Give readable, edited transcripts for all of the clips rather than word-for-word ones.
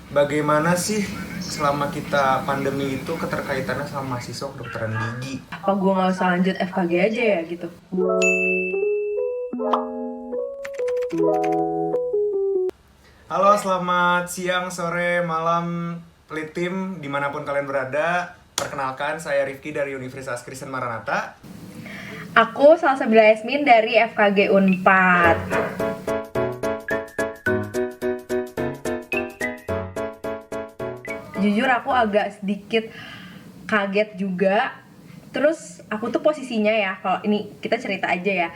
Bagaimana sih selama kita pandemi itu keterkaitannya sama mahasiswa kedokteran gigi? Apa gue nggak usah lanjut FKG aja ya gitu? Halo, selamat siang, sore, malam, Litim, dimanapun kalian berada. Perkenalkan, saya Rifki dari Universitas Kristen Maranatha. Aku Salsabila Yasmin dari FKG Unpad. Jujur aku agak sedikit kaget juga. Terus aku tuh posisinya ya, kalau ini kita cerita aja ya.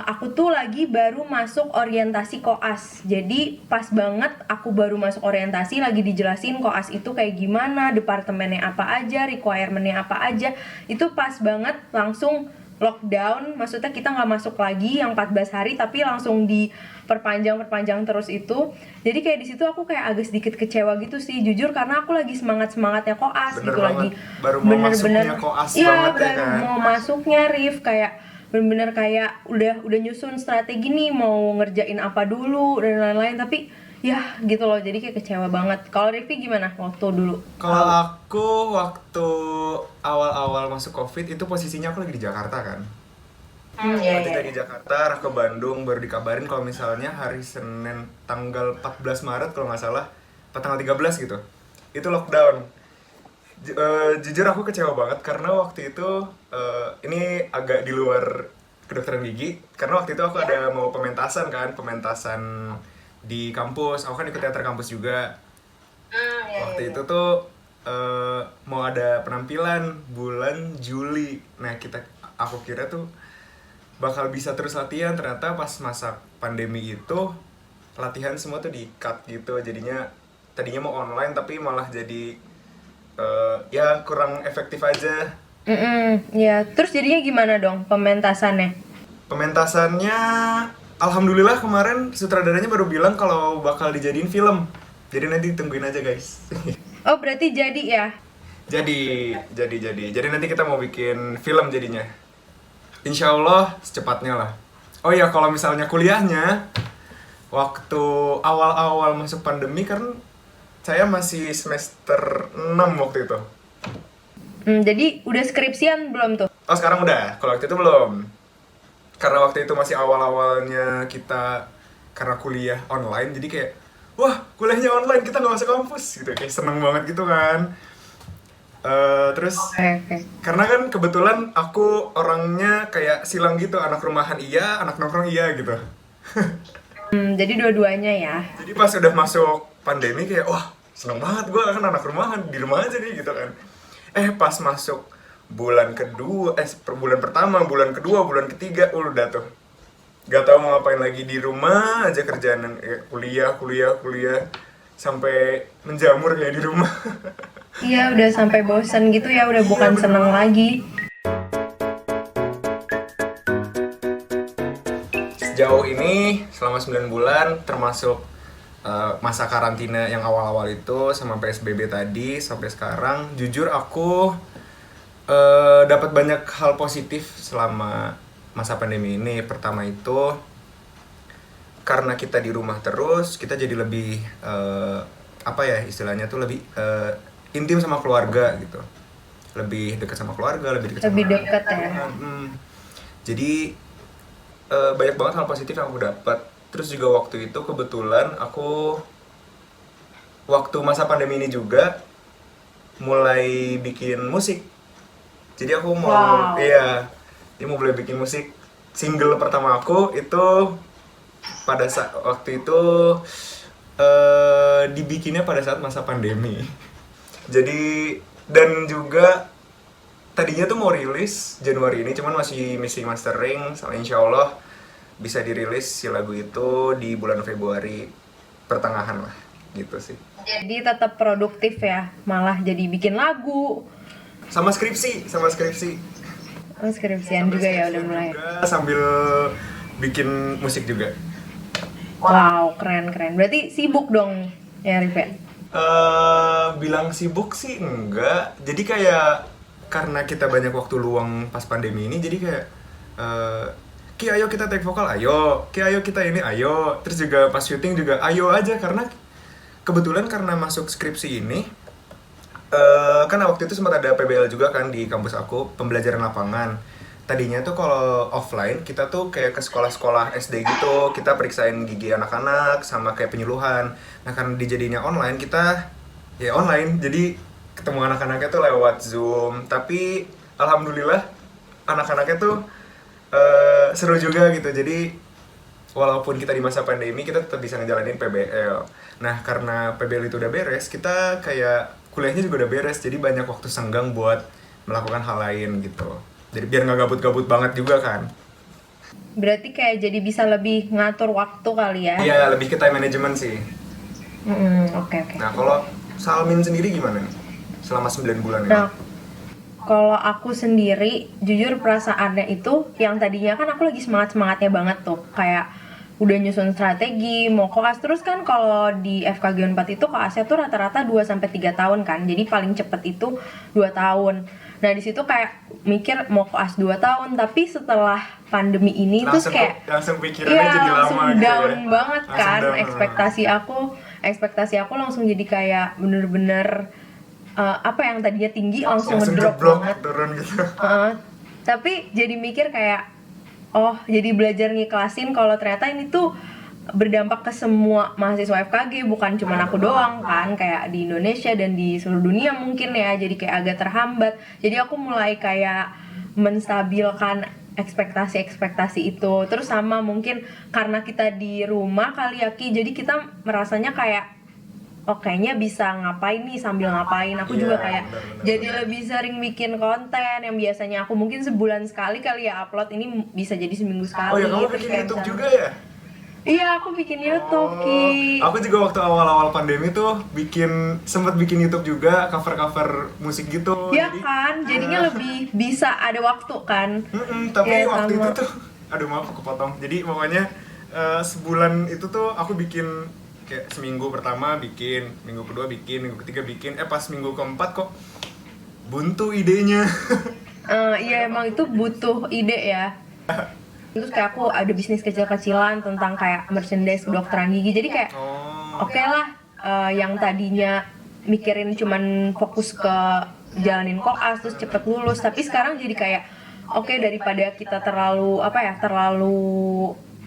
Aku tuh lagi baru masuk orientasi koas. Jadi pas banget aku baru masuk orientasi, lagi dijelasin koas itu kayak gimana, departemennya apa aja, requirementnya apa aja. Itu pas banget langsung lockdown, maksudnya kita nggak masuk lagi yang 14 hari tapi langsung diperpanjang terus itu. Jadi kayak di situ aku kayak agak sedikit kecewa gitu sih, jujur, karena aku lagi semangatnya koas Bener gitu, banget, lagi baru mau masuknya koas iya, banget ya baru kan? mau masuknya Rif, kayak bener-bener kayak udah nyusun strategi nih mau ngerjain apa dulu dan lain-lain, tapi ya gitu loh, jadi kayak kecewa banget. Kalau Rifki gimana waktu dulu Kalau tahu? aku waktu awal-awal masuk COVID itu posisinya aku lagi di Jakarta kan. Iya Waktu iya itu iya. di Jakarta, arah ke Bandung, baru dikabarin kalau misalnya hari Senin tanggal 14 Maret kalau nggak salah, atau tanggal 13 gitu, itu lockdown. Jujur aku kecewa banget karena waktu itu ini agak di luar kedokteran gigi, karena waktu itu aku ada mau pementasan kan, pementasan di kampus, aku kan ikut teater kampus juga. Iya iya Waktu iya. itu tuh mau ada penampilan bulan Juli. Nah, aku kira tuh bakal bisa terus latihan, ternyata pas masa pandemi itu latihan semua tuh di-cut gitu. Tadinya mau online tapi malah jadi ya kurang efektif aja. Ya, terus jadinya gimana dong pementasannya? Pementasannya alhamdulillah kemarin sutradaranya baru bilang kalau bakal dijadiin film. Jadi nanti tungguin aja, guys. Oh, berarti jadi ya? Jadi nanti kita mau bikin film jadinya. Insya Allah secepatnya lah. Oh ya, kalau misalnya kuliahnya, waktu awal-awal masuk pandemi kan saya masih semester 6 waktu itu. Jadi udah skripsian belum tuh? Oh, sekarang udah. Kalau waktu itu belum. Karena waktu itu masih awal-awalnya kita, karena kuliah online, jadi kayak, wah, kuliahnya online, kita nggak masuk kampus gitu. Kayak seneng banget gitu kan. Terus Oke oke. karena kan kebetulan aku orangnya kayak silang gitu, anak rumahan iya, anak nongkrong iya gitu. Jadi dua-duanya ya. Jadi pas udah masuk pandemi kayak, wah, seneng banget, gue kan anak rumahan, di rumah aja nih gitu kan. Pas masuk bulan kedua, per bulan pertama, bulan kedua, bulan ketiga, udah tuh gak tau mau ngapain lagi, di rumah aja kerjaan, kuliah sampai menjamur kayak di rumah. Iya, udah sampai bosan gitu ya, udah Iya, bukan bener seneng banget. lagi. Sejauh ini selama 9 bulan termasuk masa karantina yang awal-awal itu sama PSBB tadi sampai sekarang, jujur aku dapat banyak hal positif selama masa pandemi ini. Pertama itu karena kita di rumah terus, kita jadi lebih apa ya istilahnya tuh, lebih intim sama keluarga gitu. Lebih dekat sama keluarga, lebih dekat sama Lebih deket ya. teman. Jadi banyak banget hal positif yang aku dapat. Terus juga waktu itu kebetulan aku waktu masa pandemi ini juga mulai bikin musik. Jadi aku mau, Wow. iya, dia mau mulai bikin musik. Single pertama aku itu pada saat waktu itu dibikinnya pada saat masa pandemi. Jadi, dan juga tadinya tuh mau rilis Januari ini, cuman masih missing mastering. So, insya Allah bisa dirilis si lagu itu di bulan Februari pertengahan lah, gitu sih. Jadi tetap produktif ya, malah jadi bikin lagu. Sama skripsi Oh, skripsian juga ya udah mulai. juga, sambil bikin musik juga. Wow, keren keren. Berarti sibuk dong ya, Rif ya? Bilang sibuk sih enggak. Jadi kayak karena kita banyak waktu luang pas pandemi ini, jadi kayak eh, Ki ayo kita take vokal, ayo. Ki ayo kita ini, ayo. Terus juga pas syuting juga ayo aja, karena kebetulan karena masuk skripsi ini, kan waktu itu sempat ada PBL juga kan di kampus aku, pembelajaran lapangan. Tadinya tuh kalau offline kita tuh kayak ke sekolah-sekolah SD gitu, kita periksain gigi anak-anak sama kayak penyuluhan. Nah karena dijadinya online, kita ya online, jadi ketemu anak-anaknya tuh lewat Zoom. Tapi alhamdulillah anak-anaknya tuh seru juga gitu. Jadi walaupun kita di masa pandemi, kita tetap bisa ngejalanin PBL. Nah karena PBL itu udah beres, kita kayak kuliahnya juga udah beres, jadi banyak waktu senggang buat melakukan hal lain gitu. Jadi biar nggak gabut-gabut banget juga kan. Berarti kayak jadi bisa lebih ngatur waktu kali ya. Iya, lebih ke time management sih. Oke. Nah, kalau Salmin sendiri gimana nih? Selama 9 bulan ini? Nah, kalau aku sendiri, jujur perasaannya itu yang tadinya kan aku lagi semangat-semangatnya banget tuh. Kayak udah nyusun strategi, mau koas. Terus kan kalau di FKG 4 itu koasnya tuh rata-rata 2-3 tahun kan. Jadi paling cepet itu 2 tahun. Nah di situ kayak mikir mau koas 2 tahun, tapi setelah pandemi ini langsung terus kayak langsung pikirannya jadi lama langsung gitu down ya. banget Langsung kan. down. Ekspektasi aku langsung jadi kayak bener-bener apa yang tadinya tinggi langsung Langsung ngedrop jeblok banget. turun gitu. Tapi jadi mikir kayak jadi belajar ngikhlasin kalau ternyata ini tuh berdampak ke semua mahasiswa FKG, bukan cuma aku doang kan, kayak di Indonesia dan di seluruh dunia mungkin ya. Jadi kayak agak terhambat. Jadi aku mulai kayak menstabilkan ekspektasi itu. Terus sama mungkin karena kita di rumah kali ya Ki, jadi kita merasanya kayak kayaknya bisa ngapain nih sambil ngapain. Aku Iya, juga kayak benar-benar. jadi lebih sering bikin konten yang biasanya aku mungkin sebulan sekali kali ya upload, ini bisa jadi seminggu sekali. Oh ya, kamu Terus bikin kayak YouTube misalnya- juga ya? Iya, aku bikin YouTube, Ki. Aku juga waktu awal-awal pandemi tuh sempet bikin YouTube juga, cover-cover musik gitu. Iya kan, jadinya lebih bisa ada waktu kan. Tapi Ya, waktu sama. itu tuh, aduh maaf aku potong. Jadi pokoknya sebulan itu tuh aku bikin kayak seminggu pertama bikin, minggu kedua bikin, minggu ketiga bikin. Pas minggu keempat kok buntu idenya. Iya emang itu butuh ide ya. Terus kayak aku ada bisnis kecil-kecilan tentang kayak merchandise kedokteran gigi. Jadi kayak oke lah, yang tadinya mikirin cuman fokus ke jalanin koas terus cepet lulus, tapi sekarang jadi kayak oke, daripada kita terlalu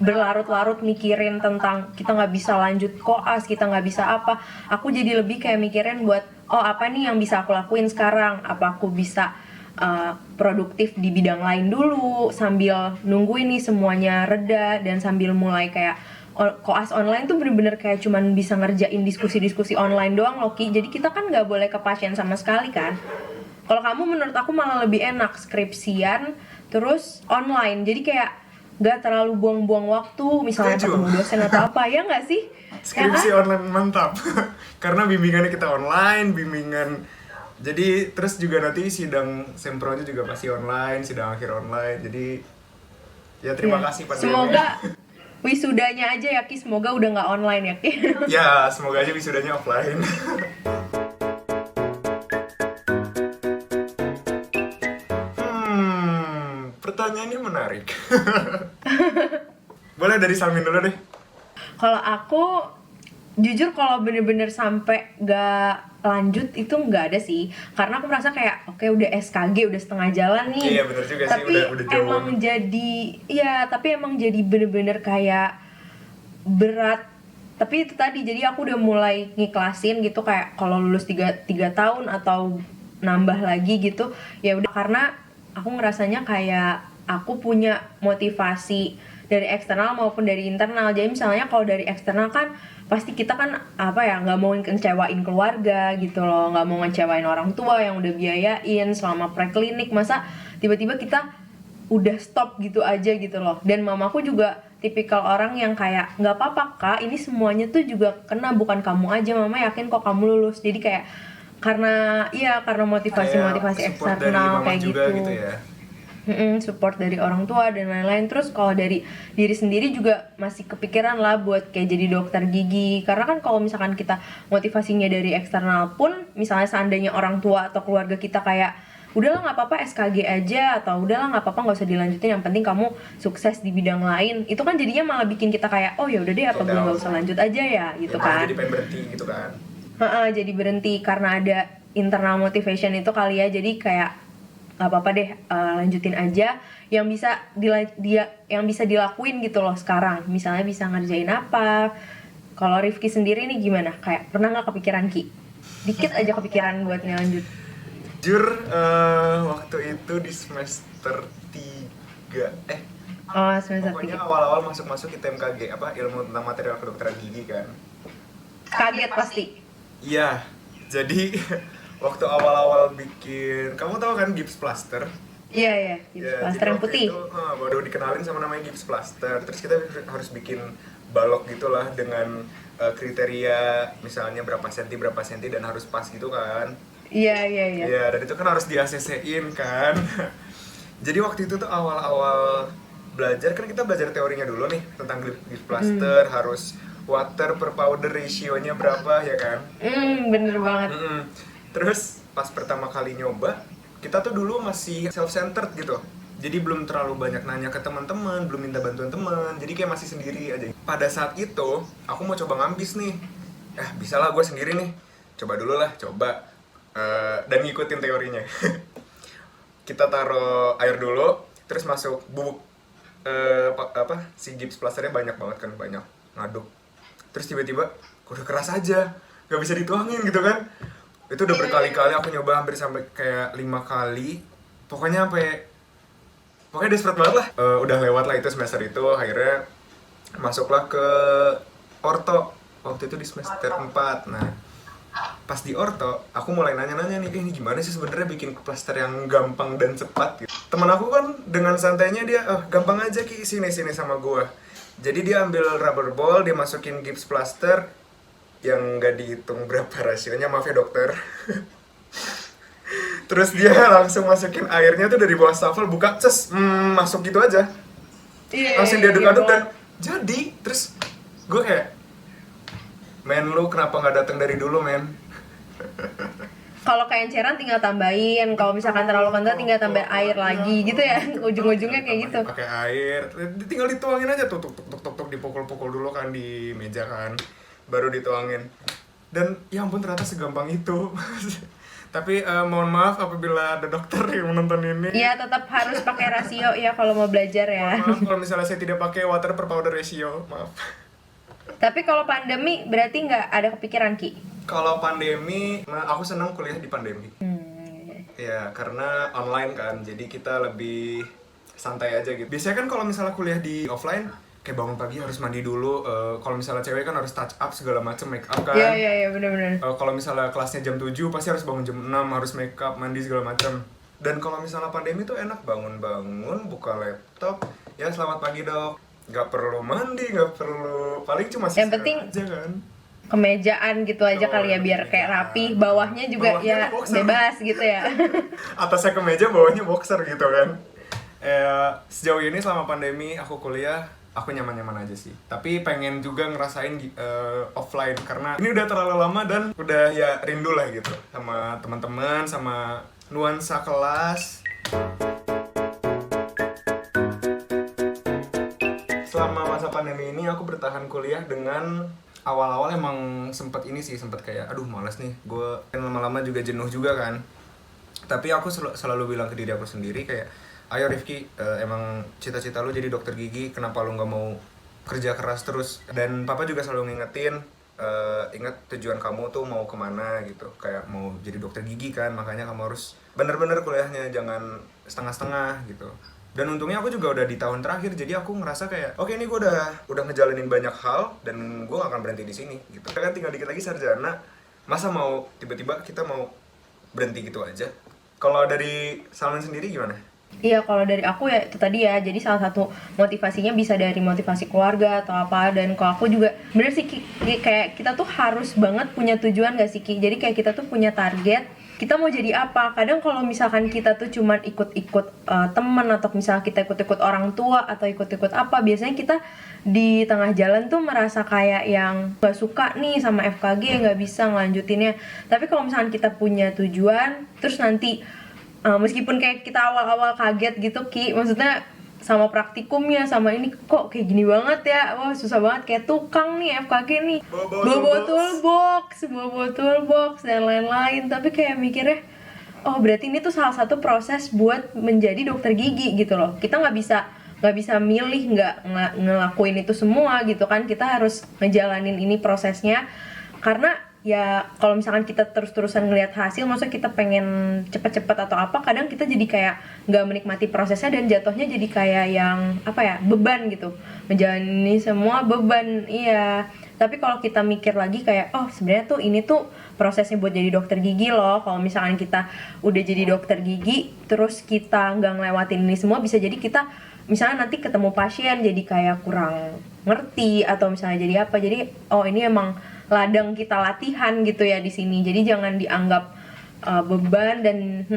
berlarut-larut mikirin tentang kita nggak bisa lanjut koas, kita nggak bisa apa, aku jadi lebih kayak mikirin buat apa nih yang bisa aku lakuin sekarang, apa aku bisa produktif di bidang lain dulu sambil nunggu ini semuanya reda, dan sambil mulai kayak koas online tuh bener-bener kayak cuman bisa ngerjain diskusi-diskusi online doang loh Ki. Jadi kita kan nggak boleh ke pasien sama sekali kan. Kalau kamu menurut aku malah lebih enak skripsian terus online, jadi kayak nggak terlalu buang-buang waktu misalnya Setuju. ketemu dosen atau apa, ya nggak sih? Skripsi Ya kan? online mantap. Karena bimbingannya kita online, jadi terus juga nanti sidang sempronya juga pasti online, sidang akhir online. Jadi ya terima Ya. kasih pandemi. Semoga wisudanya aja ya Ki, semoga udah nggak online ya Ki. Ya, semoga aja wisudanya offline. Pertanyaannya menarik. Boleh dari Salmin dulu deh. Kalau aku jujur kalau bener-bener sampai gak lanjut itu nggak ada sih, karena aku merasa kayak oke udah SKG udah setengah jalan nih. Iya, bener juga sih, Tapi udah jauh. emang jadi bener-bener kayak berat. Tapi itu tadi, jadi aku udah mulai ngikhlasin gitu, kayak kalau lulus 3 tahun atau nambah lagi gitu ya udah, karena aku ngerasanya kayak aku punya motivasi dari eksternal maupun dari internal. Jadi misalnya kalau dari eksternal kan pasti kita kan nggak mau ngecewain keluarga gitu loh, nggak mau ngecewain orang tua yang udah biayain selama preklinik, masa tiba-tiba kita udah stop gitu aja gitu loh. Dan mamaku juga tipikal orang yang kayak nggak apa-apa Kak, ini semuanya tuh juga kena, bukan kamu aja, mama yakin kok kamu lulus. Jadi kayak karena motivasi Kayak support dari eksternal mama kayak juga gitu ya. Support dari orang tua dan lain-lain. Terus kalau dari diri sendiri juga masih kepikiran lah buat kayak jadi dokter gigi, karena kan kalau misalkan kita motivasinya dari eksternal pun, misalnya seandainya orang tua atau keluarga kita kayak udahlah nggak apa-apa SKG aja, atau udahlah nggak apa-apa nggak usah dilanjutin, yang penting kamu sukses di bidang lain. Itu kan jadinya malah bikin kita kayak, oh ya udah deh, apa gue nggak usah lanjut aja ya gitu Ya, kan. jadi pengen berhenti gitu kan. Jadi berhenti karena ada internal motivation itu kali ya. Jadi kayak nggak apa-apa deh, lanjutin aja yang bisa yang bisa dilakuin gitu loh sekarang. Misalnya bisa ngerjain apa. Kalau Rifki sendiri nih gimana? Kayak pernah nggak kepikiran Ki? Dikit aja kepikiran buat ngelanjut. Jujur waktu itu di semester 3 Oh, semester pokoknya 3. awal-awal masuk ITMKG apa ilmu tentang material kedokteran gigi kan. Kaget pasti. Iya, jadi waktu awal-awal bikin, kamu tahu kan gips plaster? Iya ya, Ya, plaster jadi yang waktu putih. itu baru dikenalin sama namanya gips plaster. Terus kita harus bikin balok gitulah dengan kriteria misalnya berapa senti dan harus pas gitu kan. Iya. Iya, dan itu kan harus di ACC-in kan. Jadi waktu itu tuh awal-awal belajar kan kita belajar teorinya dulu nih tentang gips plaster, harus water per powder ratio-nya berapa ya kan. Bener banget. Terus pas pertama kali nyoba, kita tuh dulu masih self-centered gitu. Jadi belum terlalu banyak nanya ke teman-teman, belum minta bantuan teman. Jadi kayak masih sendiri aja. Pada saat itu, aku mau coba ngambis nih. Bisa lah gue sendiri nih. Coba dulu lah, coba. Dan ngikutin teorinya. Kita taruh air dulu, terus masuk bubuk si gips plasternya banyak banget kan, banyak ngaduk. Terus tiba-tiba udah keras aja, gak bisa dituangin gitu kan. Itu udah berkali-kali aku nyoba, hampir sampai kayak 5 kali. Pokoknya desperate banget lah. Udah lewat lah itu semester itu, akhirnya masuklah ke orto. Waktu itu di semester 4. Nah, pas di orto, aku mulai nanya-nanya nih, ini gimana sih sebenarnya bikin plaster yang gampang dan cepat gitu. Temen aku kan dengan santainya dia, gampang aja Ki, sini sama gua. Jadi dia ambil rubber ball, dia masukin gips plaster yang nggak dihitung berapa rasionya, maaf ya dokter. Terus dia langsung masukin airnya tuh dari bawah shuffle, buka, masuk gitu aja. Langsung diaduk-aduk dan jadi. Terus gue kayak, men lu kenapa nggak datang dari dulu men? Kalau keenceran tinggal tambahin, kalau misalkan terlalu kental tinggal tambahin air lagi gitu ya. Ujung-ujungnya kayak gitu. Pakai air, tinggal dituangin aja tuh, tuk dipukul-pukul dulu kan di meja kan, baru dituangin. Dan ya ampun ternyata segampang itu. Tapi mohon maaf apabila ada dokter yang menonton ini. Iya, tetap harus pakai rasio ya kalau mau belajar ya. Maaf kalau misalnya saya tidak pakai water per powder ratio, maaf. Tapi kalau pandemi berarti nggak ada kepikiran Ki? Kalau pandemi, aku senang kuliah di pandemi. Ya, karena online kan, jadi kita lebih santai aja gitu. Biasanya kan kalau misalnya kuliah di offline, kayak bangun pagi harus mandi dulu. Kalau misalnya cewek kan harus touch up segala macam, make up kan. Iya, benar-benar. Kalau misalnya kelasnya jam 7 pasti harus bangun jam 6, harus make up, mandi segala macam. Dan kalau misalnya pandemi tuh enak, bangun-bangun, buka laptop, ya selamat pagi dok. Gak perlu mandi, gak perlu, paling cuma Yang penting aja kan. kemejaan gitu aja kali ya, biar kayak rapi, bawahnya juga Bawahnya ya boxer. bebas gitu ya. Atasnya kemeja, bawahnya boxer gitu kan. Sejauh ini selama pandemi aku kuliah, aku nyaman-nyaman aja sih. Tapi pengen juga ngerasain offline karena ini udah terlalu lama dan udah ya rindu lah gitu sama teman-teman, sama nuansa kelas. Selama masa pandemi ini aku bertahan kuliah dengan awal-awal emang sempet kayak aduh malas nih, gue kan lama-lama juga jenuh juga kan. Tapi aku selalu bilang ke diri aku sendiri kayak, ayo Rifki, emang cita-cita lu jadi dokter gigi, kenapa lu nggak mau kerja keras terus? Dan papa juga selalu ngingetin, ingat tujuan kamu tuh mau kemana gitu, kayak mau jadi dokter gigi kan, makanya kamu harus bener-bener kuliahnya, jangan setengah-setengah gitu. Dan untungnya aku juga udah di tahun terakhir, jadi aku ngerasa kayak oke, ini gue udah ngejalanin banyak hal dan gue gak akan berhenti di sini gitu. Kan tinggal dikit lagi sarjana, masa mau tiba-tiba kita mau berhenti gitu aja? Kalau dari Salman sendiri gimana? Iya, kalau dari aku ya itu tadi ya, jadi salah satu motivasinya bisa dari motivasi keluarga atau apa. Dan kalau aku juga bener sih Ki, kayak kita tuh harus banget punya tujuan gak sih Ki? Jadi kayak kita tuh punya target, kita mau jadi apa. Kadang kalau misalkan kita tuh cuman ikut-ikut teman, atau misalnya kita ikut-ikut orang tua atau ikut-ikut apa, biasanya kita di tengah jalan tuh merasa kayak yang gak suka nih sama FKG, gak bisa ngelanjutinnya. Tapi kalau misalkan kita punya tujuan, terus nanti meskipun kayak kita awal-awal kaget gitu Ki, maksudnya sama praktikumnya sama ini kok kayak gini banget ya, wah susah banget kayak tukang nih FKG nih, bawa toolbox dan lain-lain. Tapi kayak mikirnya, oh berarti ini tuh salah satu proses buat menjadi dokter gigi gitu loh. Kita nggak bisa milih nggak ngelakuin itu semua gitu kan, kita harus ngejalanin ini prosesnya. Karena ya kalau misalkan kita terus-terusan ngelihat hasil, maksudnya kita pengen cepet-cepet atau apa, kadang kita jadi kayak nggak menikmati prosesnya dan jatuhnya jadi kayak yang apa ya, beban gitu, menjalani semua beban. Iya, tapi kalau kita mikir lagi kayak, oh sebenarnya tuh ini tuh prosesnya buat jadi dokter gigi loh. Kalau misalkan kita udah jadi dokter gigi terus kita nggak ngelewatin ini semua, bisa jadi kita misalnya nanti ketemu pasien jadi kayak kurang ngerti atau misalnya jadi apa. Jadi oh ini emang ladang kita latihan gitu ya di sini. Jadi jangan dianggap beban dan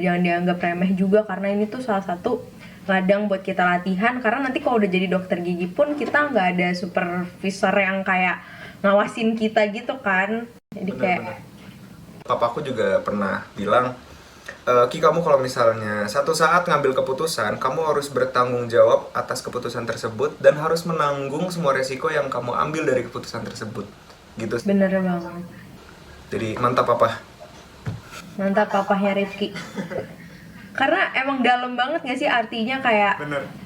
jangan dianggap remeh juga, karena ini tuh salah satu ladang buat kita latihan. Karena nanti kalau udah jadi dokter gigi pun kita nggak ada supervisor yang kayak ngawasin kita gitu kan. Jadi kayak papaku juga pernah bilang, Ki, kamu kalau misalnya satu saat ngambil keputusan, kamu harus bertanggung jawab atas keputusan tersebut dan harus menanggung semua resiko yang kamu ambil dari keputusan tersebut. Gitu. Bener banget. Jadi mantap papa. Mantap papahnya Rifki. Karena emang dalam banget gak sih artinya kayak,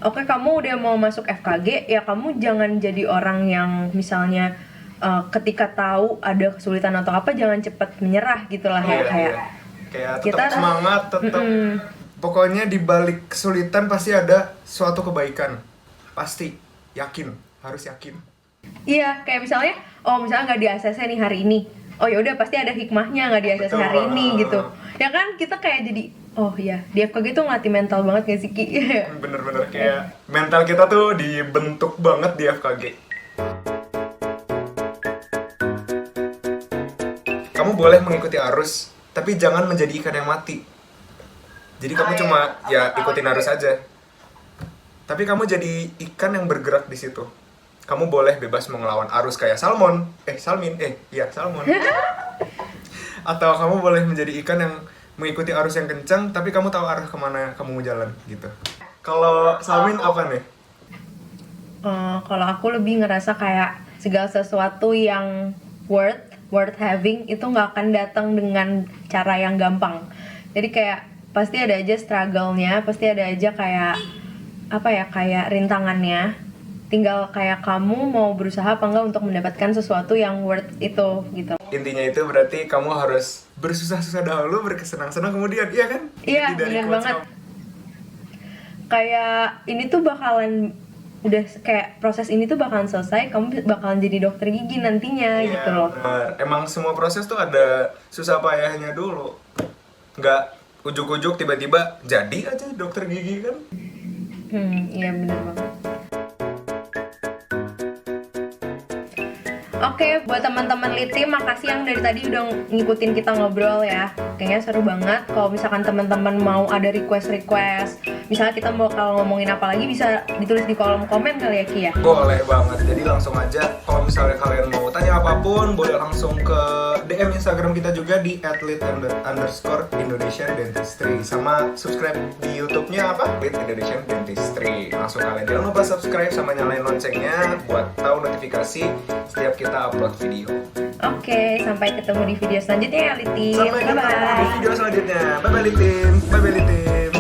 oke, kamu udah mau masuk FKG, ya kamu jangan jadi orang yang misalnya ketika tahu ada kesulitan atau apa jangan cepat menyerah gitu lah ya. Kayak tetap semangat, tetap pokoknya di balik kesulitan pasti ada suatu kebaikan. Pasti, yakin, harus yakin. Iya, kayak misalnya, oh misalnya nggak di ACC nih hari ini, oh ya udah pasti ada hikmahnya nggak di ACC hari ini gitu. Ya kan kita kayak jadi, oh ya di FKG tuh ngelatih mental banget gak sih Ki? Bener-bener kayak mental kita tuh dibentuk banget di FKG. Kamu boleh mengikuti arus, tapi jangan menjadi ikan yang mati. Jadi kamu cuma ya ikutin arus aja. Tapi kamu jadi ikan yang bergerak di situ. Kamu boleh bebas mengelawan arus kayak salmon. Salmon. Atau kamu boleh menjadi ikan yang mengikuti arus yang kencang, tapi kamu tahu arah kemana kamu mau jalan gitu. Kalau Salmin apa nih? Kalau aku lebih ngerasa kayak segala sesuatu yang worth having itu nggak akan datang dengan cara yang gampang. Jadi kayak pasti ada aja struggle-nya, pasti ada aja kayak apa ya, kayak rintangannya. Tinggal kayak kamu mau berusaha apa enggak untuk mendapatkan sesuatu yang worth itu gitu. Intinya itu berarti kamu harus bersusah-susah dahulu, berkesenang-senang kemudian, iya kan? Iya, benar banget. Kayak ini tuh bakalan udah kayak proses ini tuh bakalan selesai, kamu bakalan jadi dokter gigi nantinya gitu loh. Benar. Emang semua proses tuh ada susah payahnya dulu. Nggak ujuk-ujuk tiba-tiba jadi aja dokter gigi kan? Iya benar banget. Oke, buat teman-teman Litim, makasih yang dari tadi udah ngikutin kita ngobrol ya. Kayaknya seru banget. Kalau misalkan teman-teman mau ada request, misalnya kita bakal ngomongin apa lagi, bisa ditulis di kolom komen kali ya Ki ya? Boleh banget, jadi langsung aja. Kalau misalnya kalian mau tanya apapun, boleh langsung ke DM Instagram kita juga di @lit_Indonesian Dentistry. Sama subscribe di YouTube-nya apa? Lit Indonesian Dentistry. Langsung kalian jangan lupa subscribe sama nyalain loncengnya buat tahu notifikasi setiap kita upload video. Oke, sampai ketemu di video selanjutnya ya Litim. Sampai ketemu di video selanjutnya. Bye bye Litim. Bye bye Litim.